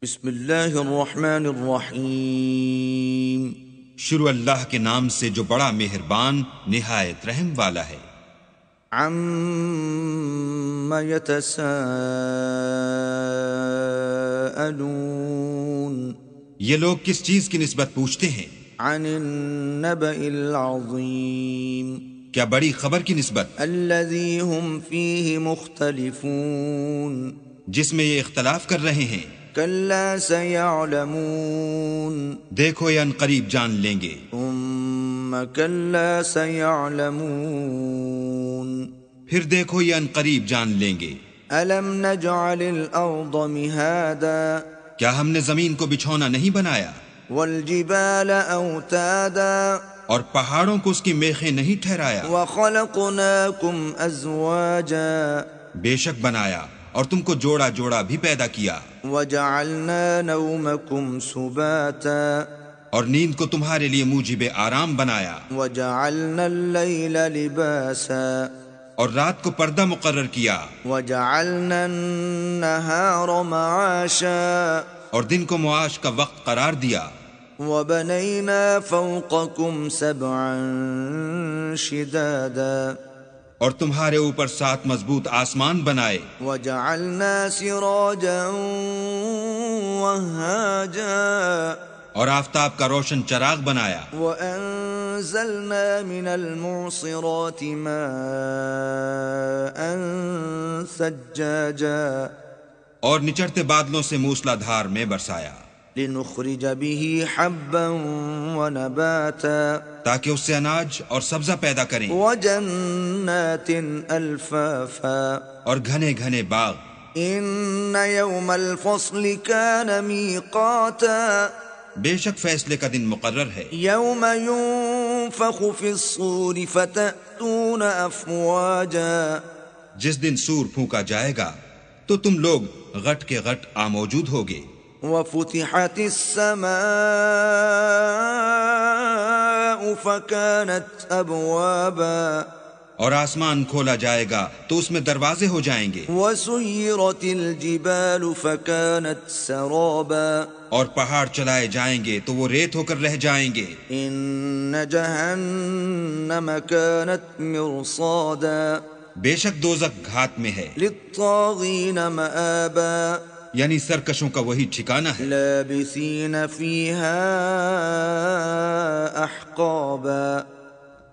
بسم اللہ الرحمن الرحیم۔ شروع اللہ کے نام سے جو بڑا مہربان نہایت رحم والا ہے۔ عَمَّ يَتَسَاءَلُونَ، یہ لوگ کس چیز کی نسبت پوچھتے ہیں؟ عن النبأ العظیم، کیا بڑی خبر کی نسبت الذی هم فیہ مختلفون، جس میں یہ اختلاف کر رہے ہیں؟ کلا سیعلمون، دیکھو یہ ان قریب جان لیں گے۔ ثم کلا سیعلمون، پھر دیکھو یہ ان قریب جان لیں گے۔ الم نجعل الارض مہادا، کیا ہم نے زمین کو بچھونا نہیں بنایا؟ والجبال اوتادا، اور پہاڑوں کو اس کی میخیں نہیں ٹھہرایا؟ وخلقناکم ازواجا، بے شک بنایا اور تم کو جوڑا جوڑا بھی پیدا کیا، وجعلنا نومکم سباتا، اور نیند کو تمہارے لیے موجب آرام بنایا، وجعلنا اللیل لباسا، اور رات کو پردہ مقرر کیا، وجعلنا النہار معاشا، اور دن کو معاش کا وقت قرار دیا، وبنینا فوقکم سبعا شدادا، اور تمہارے اوپر 7 مضبوط آسمان بنائے، وجعلنا سراجا وہاجا، اور آفتاب کا روشن چراغ بنایا، وانزلنا من المعصرات ماء ثجاجا، اور نچڑتے بادلوں سے موسلا دھار میں برسایا، لنخرج به حبا ونباتا، تاکہ اس سے اناج اور سبزہ پیدا کریں، وجنات الفافا، اور گھنے گھنے باغ۔ ان یوم الفصل کان میقاتا، بے شک فیصلے کا دن مقرر ہے، یوم ينفخ في الصور فتأتون افواجا، جس دن سور پھونکا جائے گا تو تم لوگ غٹ کے غٹ موجود ہوگے، وفتحت السماء فكانت ابوابا، اور آسمان کھولا جائے گا تو اس میں دروازے ہو جائیں گے، وسيرت الجبال فكانت سرابا، اور پہاڑ چلائے جائیں گے تو وہ ریت ہو کر رہ جائیں گے، ان جہنم كانت مرصادا، بے شک دوزخ گھات میں ہے، للطاغین مآبا، یعنی سرکشوں کا وہی ٹھکانہ ہے، لابثین فیہا احقابا،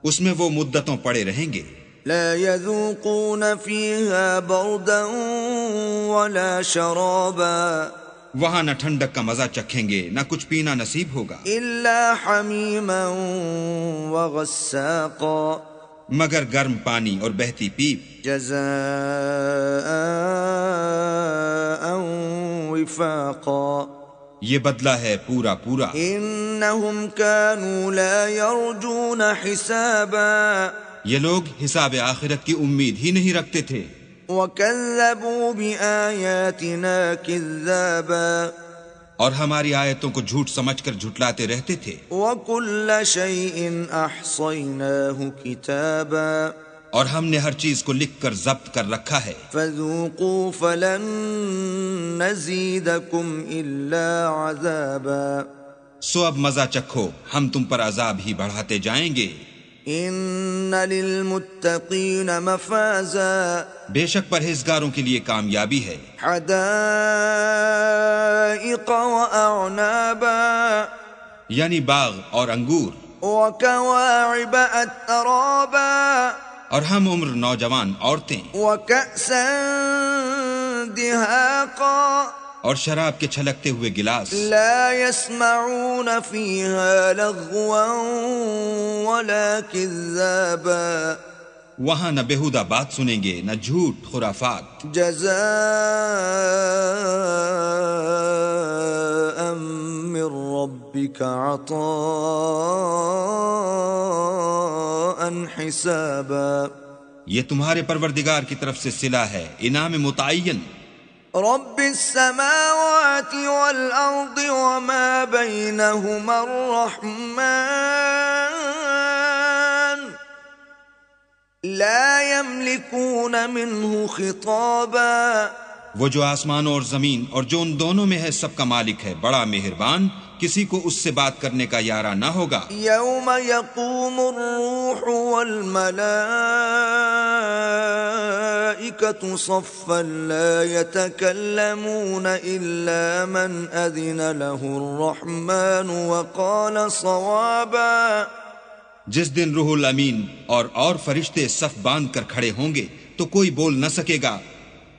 اس میں وہ مدتوں پڑے رہیں گے، لا يذوقون فیہا بردا ولا شرابا، وہاں نہ ٹھنڈک کا مزہ چکھیں گے نہ کچھ پینا نصیب ہوگا، الا حمیما وغساقا، مگر گرم پانی اور بہتی پیپ، جزاء وفاقا، یہ بدلہ ہے پورا پورا۔ انہم كانوا لا يرجون حسابا، یہ لوگ حساب آخرت کی امید ہی نہیں رکھتے تھے، وكذبوا بآياتنا كذابا، اور ہماری آیتوں کو جھوٹ سمجھ کر جھٹلاتے رہتے تھے، وكل شيء احصيناه كتابا، اور ہم نے ہر چیز کو لکھ کر ضبط کر رکھا ہے، فذوقوا فلن نزيدكم الا عذابا، سو اب مزہ چکھو ہم تم پر عذاب ہی بڑھاتے جائیں گے۔ ان للمتقین مفازا، بے شک پرہیزگاروں کے لیے کامیابی ہے، حدائق واعنابا، یعنی باغ اور انگور، وكواعب اترابا، اور ہم عمر نوجوان عورتیں، وكأسا دهاقا، اور شراب کے چھلکتے ہوئے گلاس، لا يسمعون فيها لغوا ولا كذابا، وہاں نہ بےہودہ بات سنیں گے نہ جھوٹ خرافات، جزاء من ربك عطاء حسابا، یہ تمہارے پروردگار کی طرف سے صلہ ہے، انعام متعین۔ رب السماوات والأرض وما بينهما الرحمن، لا يملكون منه خطابا، وہ جو آسمان اور زمین اور جو ان دونوں میں ہے سب کا مالک ہے، بڑا مہربان، کسی کو اس سے بات کرنے کا یارہ نہ ہوگا۔ یوم یقوم الروح والملائکۃ صفا لا یتکلمون الا من اذن له الرحمن وقال صوابا۔ جس دن روح الامین اور فرشتے صف باندھ کر کھڑے ہوں گے تو کوئی بول نہ سکے گا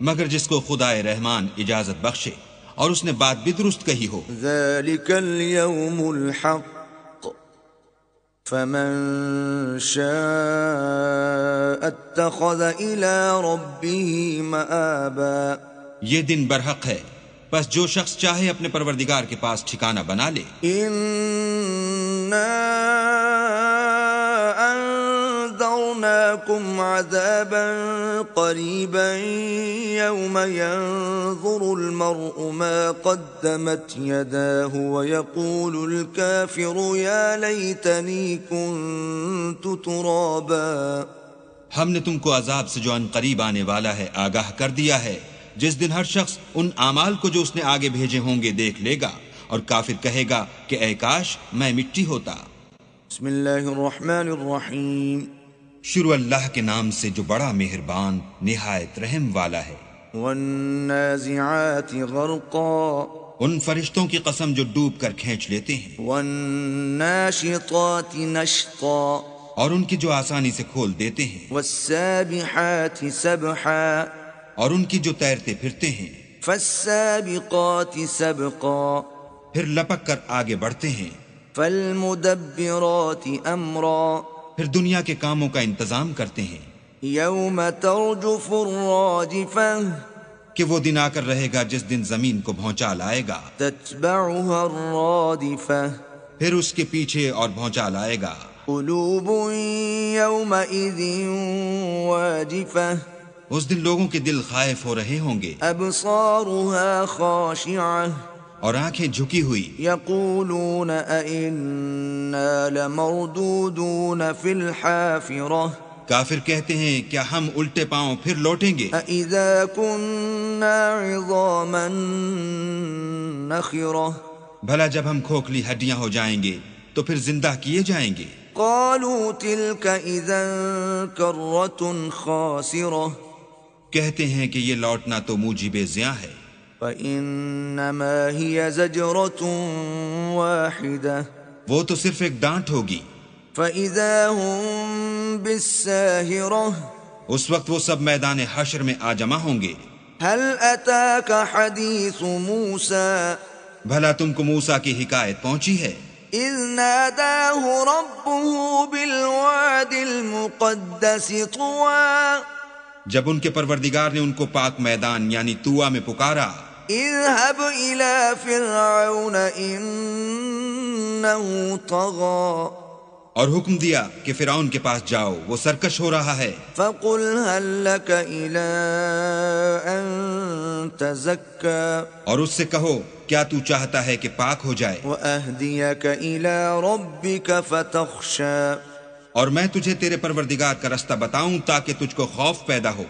مگر جس کو خدائے رحمان اجازت بخشے اور اس نے بات بھی درست کہی ہو۔ ذلك اليوم الحق فمن شاء اتخذ الى ربه مآبا۔ یہ دن برحق ہے، پس جو شخص چاہے اپنے پروردگار کے پاس ٹھکانہ بنا لے۔ انذرناكم عذابا قريبا يوم ينظر المرء ما قدمت يداه ويقول الكافر يا ليتني كنت ترابا۔ ہم نے تم کو عذاب سے جو ان قریب آنے والا ہے آگاہ کر دیا ہے، جس دن ہر شخص ان اعمال کو جو اس نے آگے بھیجے ہوں گے دیکھ لے گا اور کافر کہے گا کہ اے کاش میں مٹی ہوتا۔ بسم اللہ الرحمن الرحیم۔ شروع اللہ کے نام سے جو بڑا مہربان نہایت رحم والا ہے۔ والنازعات غرقا، ان فرشتوں کی قسم جو ڈوب کر کھینچ لیتے ہیں۔ والناشطات نشطا، اور ان کی جو آسانی سے کھول دیتے ہیں۔ والسابحات سبحا، اور ان کی جو تیرتے پھرتے ہیں۔ فالسابقات سبقا، پھر لپک کر آگے بڑھتے ہیں۔ فالمدبرات امرا، پھر دنیا کے کاموں کا انتظام کرتے ہیں۔ یوم ترجف الراجفہ، کہ وہ دن آ کر رہے گا جس دن زمین کو بھونچا لائے گا۔ تتبعها الرادفہ، پھر اس کے پیچھے اور بھونچا لائے گا۔ قلوب یومئذ واجفہ، اس دن لوگوں کے دل خائف ہو رہے ہوں گے۔ ابصارها خاشعہ، اور آنکھیں جھکی ہوئی۔ یقولون ائنا لمردودون فی الحافرہ، کافر کہتے ہیں کیا ہم الٹے پاؤں پھر لوٹیں گے؟ اذا كنا عظاما نخرہ، بھلا جب ہم کھوکھلی ہڈیاں ہو جائیں گے تو پھر زندہ کیے جائیں گے۔ قالوا تلك اذا کرۃ خاسرہ، کہتے ہیں کہ یہ لوٹنا تو موجب زیاں ہے۔ فإنما هي زجرة واحدة، وہ تو صرف ایک ڈانٹ ہوگی۔ فإذا هم بالساهرة، اس وقت وہ سب میدان حشر میں آ جمع ہوں گے۔ هل أتاك حديث موسى، بھلا تم کو موسیٰ کی حکایت پہنچی ہے؟ إذ ناداه ربه بالواد المقدس طوى، جب ان کے پروردگار نے ان کو پاک میدان یعنی طویٰ میں پکارا۔ اذهب إلى فرعون إنه طغى، اور حکم دیا کہ فرعون کے پاس جاؤ، وہ سرکش ہو رہا ہے۔ فقل هل لك إلى أن تزكى، اور اس سے کہو کیا تو چاہتا ہے کہ پاک ہو جائے؟ وأهديك إلى ربك فتخشى، اور میں تجھے تیرے پروردگار کا رستہ بتاؤں تاکہ تجھ کو خوف پیدا ہو۔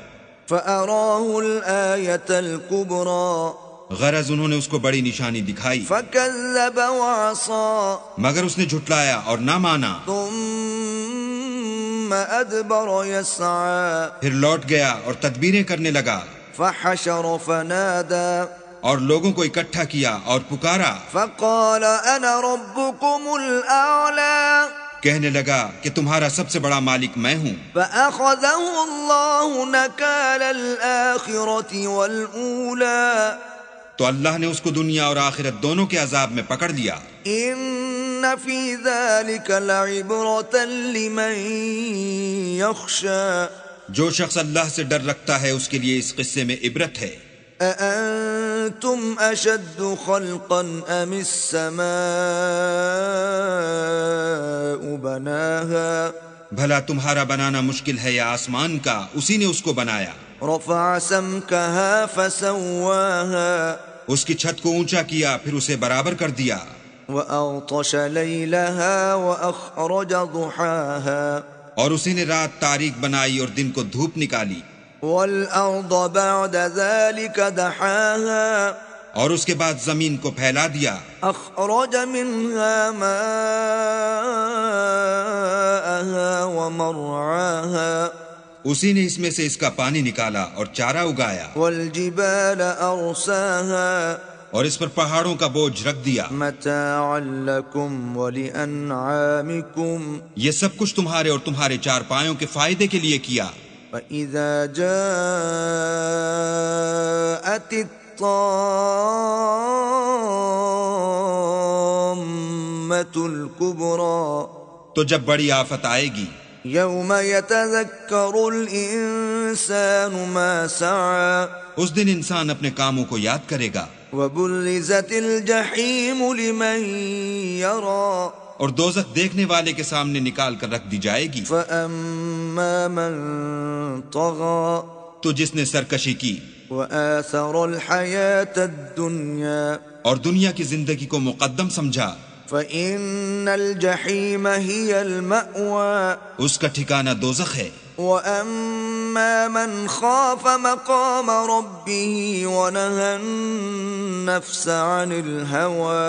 فأراه الآية الكبرى، غرض انہوں نے اس کو بڑی نشانی دکھائی، فكذب وعصى، مگر اس نے جھٹلایا اور نہ مانا۔ ثم أدبر يسعى، پھر لوٹ گیا اور تدبیریں کرنے لگا، فحشر فنادى، اور لوگوں کو اکٹھا کیا اور پکارا، فقال أنا ربكم الأعلى، کہنے لگا کہ تمہارا سب سے بڑا مالک میں ہوں۔ فأخذه الله نكال الآخرة والأولى، تو اللہ نے اس کو دنیا اور آخرت دونوں کے عذاب میں پکڑ لیا۔ إن في ذلك لعبرة لمن يخشى، جو شخص اللہ سے ڈر رکھتا ہے اس کے لیے اس قصے میں عبرت ہے۔ أأنتم أشد خلقا أم السماء بناها، بھلا تمہارا بنانا مشکل ہے یا آسمان کا؟ اسی نے اس کو بنایا۔ رفع سمكها فسواها، اس کی چھت کو اونچا کیا پھر اسے برابر کر دیا۔ وأغطش ليلها وأخرج ضحاها، اور اسی نے رات تاریک بنائی اور دن کو دھوپ نکالی۔ والأرض بعد ذلك دحاها اور اس کے بعد زمین کو پھیلا دیا، أخرج منها ماءها ومرعاها اسی نے اس میں سے اس کا پانی نکالا اور چارہ اگایا، والجبال أرساها اور اس پر پہاڑوں کا بوجھ رکھ دیا، متاعا لكم ولأنعامكم یہ سب کچھ تمہارے اور تمہارے چار پایوں کے فائدے کے لیے کیا۔ فإذا جاءت الطامة الكبرى تو جب بڑی آفت آئے گی، يوم يتذكر الإنسان ما سعى اس دن انسان اپنے کاموں کو یاد کرے گا، وبرزت الجحيم لمن يرى اور دوزخ دیکھنے والے کے سامنے نکال کر رکھ دی جائے گی۔ فأما من طغى تو جس نے سرکشی کی وآثر الحياة الدنيا اور دنیا کی زندگی کو مقدم سمجھا، فإن الجحيم هي المأوى اس کا ٹھکانہ دوزخ ہے۔ وأما من خاف مقام ربه ونهى النفس عن الهوى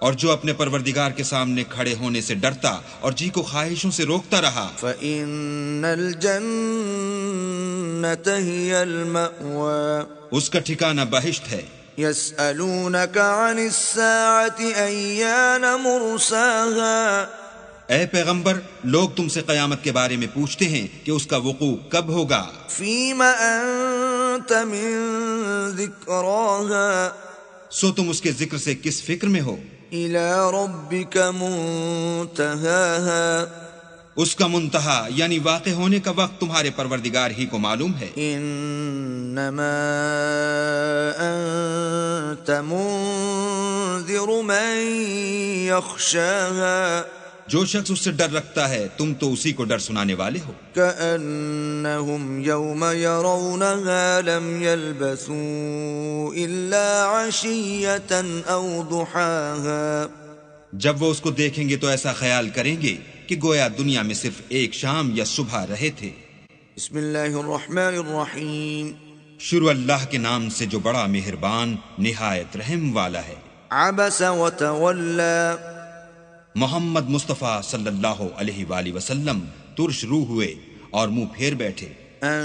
اور جو اپنے پروردگار کے سامنے کھڑے ہونے سے ڈرتا اور جی کو خواہشوں سے روکتا رہا، فإن الجنة هي المأوى اس کا ٹھکانہ بہشت ہے۔ يسألونك عن الساعة أيان مرساها اے پیغمبر، لوگ تم سے قیامت کے بارے میں پوچھتے ہیں کہ اس کا وقوع کب ہوگا، فيما أنت من ذكراها سو تم اس کے ذکر سے کس فکر میں ہو؟ إلى ربك منتهاها اس کا منتہا یعنی واقع ہونے کا وقت تمہارے پروردگار ہی کو معلوم ہے۔ إنما أنت منذر من يخشاها جو شخص اس سے ڈر رکھتا ہے تم تو اسی کو ڈر سنانے والے ہو۔ كأنهم يوم يرونها لم يلبثوا إلا عشية أو ضحاها جب وہ اس کو دیکھیں گے تو ایسا خیال کریں گے کہ گویا دنیا میں صرف ایک شام یا صبح رہے تھے۔ بسم اللہ الرحمن الرحیم شروع اللہ کے نام سے جو بڑا مہربان نہایت رحم والا ہے۔ عبس وتولى محمد مصطفیٰ صلی اللہ علیہ وآلہ وسلم ترش روح ہوئے اور منہ پھیر بیٹھے، ان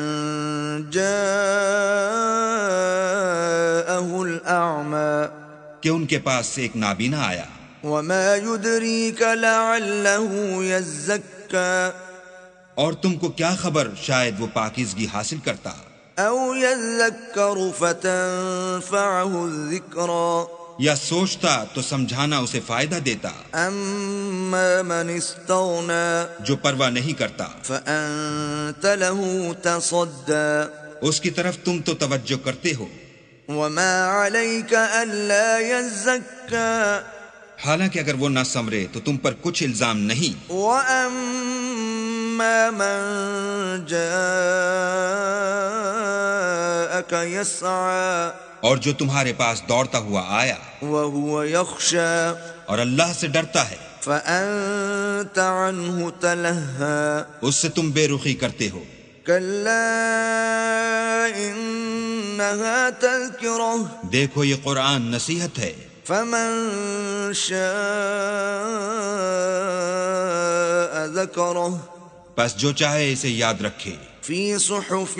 جاءه الأعمى کہ ان کے پاس سے ایک نابینا آیا، وما يدريك لعله يزكى اور تم کو کیا خبر شاید وہ پاکیزگی حاصل کرتا، او يذكر فتنفعه الذكرى یا سوچتا تو سمجھانا اسے فائدہ دیتا، اما من استغنى جو پرواہ نہیں کرتا فأنت له تصدى اس کی طرف تم تو توجہ کرتے ہو، وما عليك ألا يزكى حالانکہ اگر وہ نہ سمرے تو تم پر کچھ الزام نہیں۔ وَأَمَّا مَن جَاءَكَ يَسْعَى اور جو تمہارے پاس دوڑتا ہوا آیا وَهُوَ يَخْشَى اور اللہ سے ڈرتا ہے، فَأَنْتَ عَنْهُ تَلَهَّى اس سے تم بے رخی کرتے ہو۔ كَلَّا إِنَّهَا تَذْكِرَةٌ دیکھو یہ قرآن نصیحت ہے، فمن شاء ذكره بس جو چاہے اسے یاد رکھے، في صحف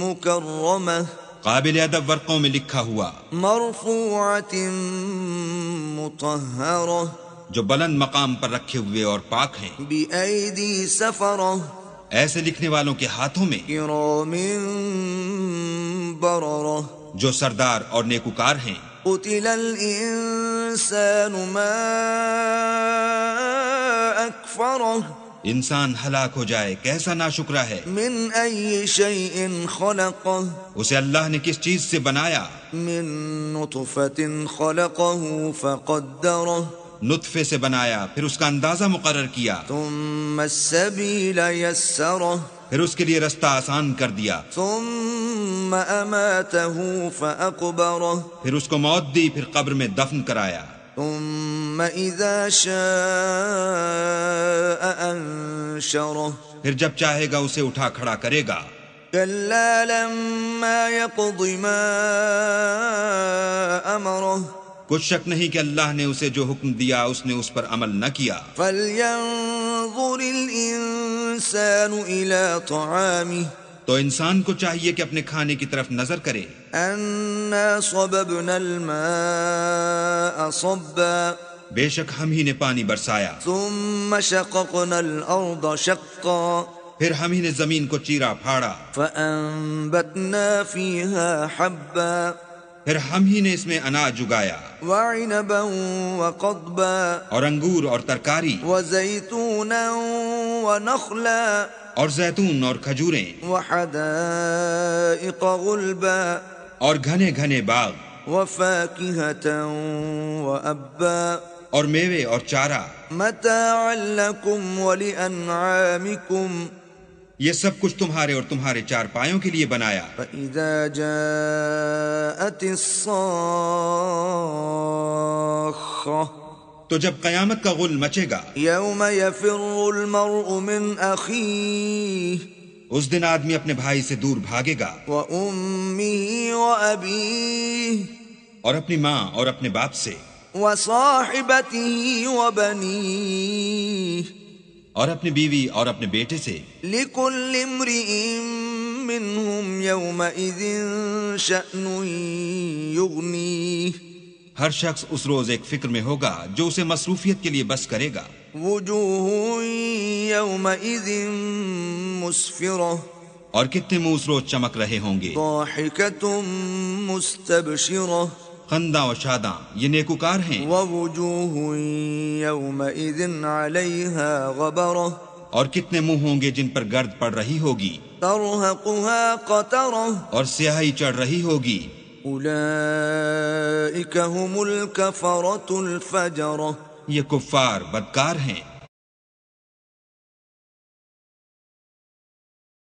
مكرمة قابل ادب ورقوں میں لکھا ہوا، مرفوعة مطهرة جو بلند مقام پر رکھے ہوئے اور پاک ہیں، بأيدي سفرة ایسے لکھنے والوں کے ہاتھوں میں كرام بررة جو سردار اور نیکوکار ہیں۔ قتل الإنسان ما أكفره انسان ہلاک ہو جائے کیسا ناشکرا ہے، من أي شيء خلقه اسے اللہ نے کس چیز سے بنایا، من نطفة خلقه فقدره نطفے سے بنایا پھر اس کا اندازہ مقرر کیا، ثم السبيل يسره پھر اس کے لیے رستہ آسان کر دیا، ثم أماته فأقبره پھر اس کو موت دی پھر قبر میں دفن کرایا، ثم إذا شاء أنشره پھر جب چاہے گا اسے اٹھا کھڑا کرے گا، كلا لما يقض ما أمره کچھ شک نہیں کہ اللہ نے اسے جو حکم دیا اس نے اس پر عمل نہ کیا. فلينظر الإنسان إلى طعامه تو انسان کو چاہیے کہ اپنے کھانے کی طرف نظر کرے. أنا صببنا الماء صبا بے شک ہم ہی نے پانی برسایا. ثم شققنا الأرض شقا پھر ہم ہی نے زمین کو چیرا پھاڑا. فأنبتنا فيها حبا پھر ہم ہی نے اس میں اناج اگایا. وعنبا وقضبا اور انگور اور ترکاری. وزيتونا ونخلا اور زیتون اور کھجوریں. وحدائق غلبا اور گھنے گھنے باغ. وفاكهة وأبا اور میوے اور چارہ. متاعا لكم ولأنعامكم یہ سب کچھ تمہارے اور تمہارے چار پایوں کے لیے بنایا. فإذا جاءت الصاخة تو جب قیامت کا غل مچے گا. يوم يفر المرء من أخيه اس دن آدمی اپنے بھائی سے دور بھاگے گا. وأمه وأبيه اور اپنی ماں اور اپنے باپ سے. وصاحبته وبنيه اور اپنی بیوی اور اپنے بیٹے سے. لكل امرئ منهم يومئذ شأن يغنيه ہر شخص اس روز ایک فکر میں ہوگا جو اسے مصروفیت کے لیے بس کرے گا. وجوه يومئذ مسفرة اور کتنے منہ اس روز چمک رہے ہوں گے. ضاحكة مستبشرة خنداں و شاداں یہ نیکوکار ہیں. ووجوه يومئذ عليها غبرة اور کتنے منہ ہوں گے جن پر گرد پڑ رہی ہوگی. ترهقها قترة اور سیاہی چڑھ رہی ہوگی. أولئك هم الكفرة الفجرة یہ کفار بدکار ہیں.